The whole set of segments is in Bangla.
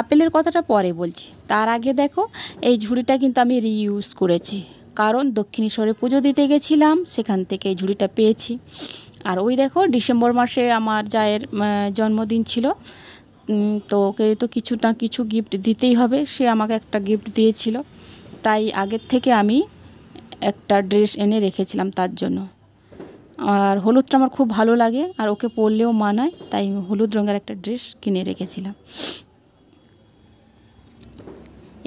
আপেলের কথাটা পরে বলছি, তার আগে দেখো এই ঝুড়িটা কিন্তু আমি রিইউজ করেছি, কারণ দক্ষিণেশ্বরে পুজো দিতে গেছিলাম, সেখান থেকে এই ঝুড়িটা পেয়েছি। আর ওই দেখো ডিসেম্বর মাসে আমার জায়ের জন্মদিন ছিল, তো ওকে তো কিছু না কিছু গিফট দিতেই হবে, সে আমাকে একটা গিফট দিয়েছিল, তাই আগের থেকে আমি একটা ড্রেস এনে রেখেছিলাম তার জন্য। আর হলুদটা আমার খুব ভালো লাগে আর ওকে পরলেও মানায়, তাই হলুদ রঙের একটা ড্রেস কিনে রেখেছিলাম।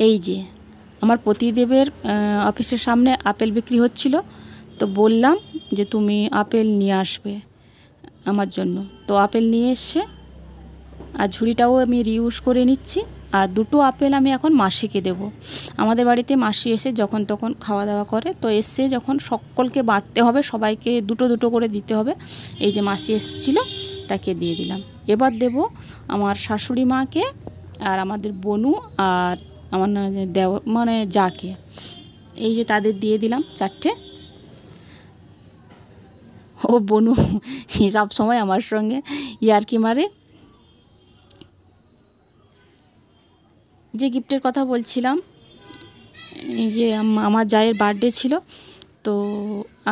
এই যে আমার পতিদেবের অফিসের সামনে আপেল বিক্রি হচ্ছিল, তো বললাম যে তুমি আপেল নিয়ে আসবে আমার জন্য, তো আপেল নিয়ে এসছে। আর ঝুড়িটাও আমি রিউজ করে নিচ্ছি। আর দুটো আপেল আমি এখন মাসিকে দেব। আমাদের বাড়িতে মাসি এসে যখন তখন খাওয়া দাওয়া করে, তো এসে যখন সকলকে বাঁটতে হবে, সবাইকে দুটো দুটো করে দিতে হবে, এই যে মাসি এসেছিলো তাকে দিয়ে দিলাম। এবার দেব আমার শাশুড়ি মাকে আর আমাদের বনু আর আমার দেওর মানে যাকে, এই যে তাদের দিয়ে দিলাম চারটে। ও বনু সব সময় আমার সঙ্গে ইয়ার্কি মারে। যে গিফটের কথা বলছিলাম, এই যে আমার জায়ের বার্থডে ছিল, তো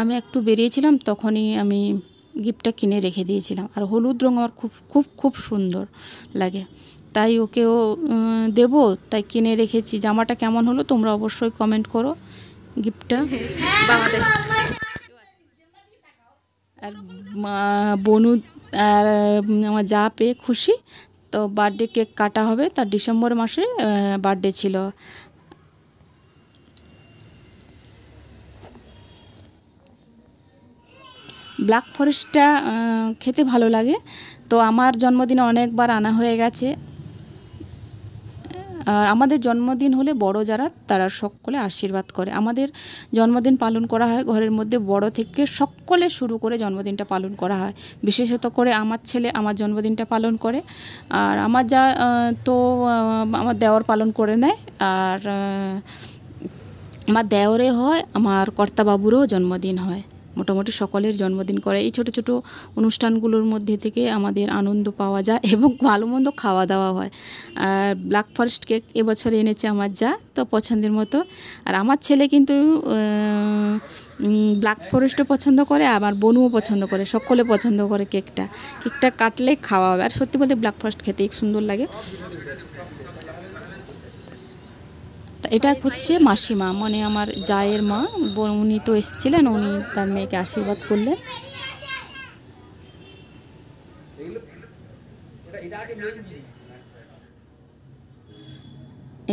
আমি একটু বেরিয়েছিলাম, তখনই আমি গিফটটা কিনে রেখে দিয়েছিলাম। আর হলুদ রঙ আমার খুব খুব খুব সুন্দর লাগে, তাই ওকেও দেব, তাই কিনে রেখেছি। জামাটা কেমন হলো তোমরা অবশ্যই কমেন্ট করো। গিফটটা আর বনু আর আমার যা পেয়ে খুশি, তো বার্থডে কেক কাটা হবে, তার ডিসেম্বর মাসে বার্থডে ছিল। ব্ল্যাক ফরেস্টটা খেতে ভালো লাগে, তো আমার জন্মদিনে অনেকবার আনা হয়ে গেছে। আর আমাদের জন্মদিন হলে বড় যারা তারা সকলে আশীর্বাদ করে। আমাদের জন্মদিন পালন করা হয় ঘরের মধ্যে, বড় থেকে সকলে শুরু করে জন্মদিনটা পালন করা হয়। বিশেষত করে আমার ছেলে আমার জন্মদিনটা পালন করে, আর আমার যা তো আমার দেওর পালন করে নেয়। আর আমার দেওরে হয়, আমার কর্তাবাবুরও জন্মদিন হয়, মোটামুটি সকলের জন্মদিন করে। এই ছোটো ছোটো অনুষ্ঠানগুলোর মধ্যে থেকে আমাদের আনন্দ পাওয়া যায় এবং ভালো মন্দ খাওয়া দাওয়া হয়। আর ব্ল্যাক ফরেস্ট কেক এবছর এনেছে আমার যা, তো পছন্দের মতো। আর আমার ছেলে কিন্তু ব্ল্যাক ফরেস্টও পছন্দ করে, আমার বনুও পছন্দ করে, সকলে পছন্দ করে কেকটা। কেকটা কাটলে খাওয়া হবে। আর সত্যি বলতে ব্ল্যাক ফরেস্ট খেতে সুন্দর লাগে। এটা হচ্ছে মাসিমা, মানে আমার জায়ের মা, উনি তো এসেছিলেন, উনি তার মেয়েকে আশীর্বাদ করলেন।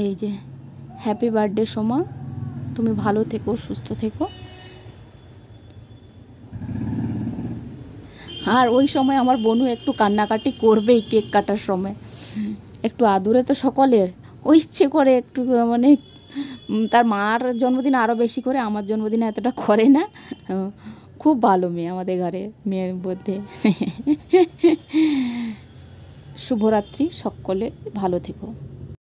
এই যে হ্যাপি বার্থডে সোমা, তুমি ভালো থেকো, সুস্থ থেকো। আর ওই সময় আমার বোনু একটু কান্নাকাটি করবেই, কেক কাটার সময় একটু আদুরে তো সকলের, ও ইচ্ছে করে একটু, মানে তার মার জন্মদিন আরও বেশি করে, আমার জন্মদিনে এতটা করে না। খুব ভালো মেয়ে আমাদের ঘরে, মেয়ের মধ্যে। শুভরাত্রি, সকলে ভালো থেকো।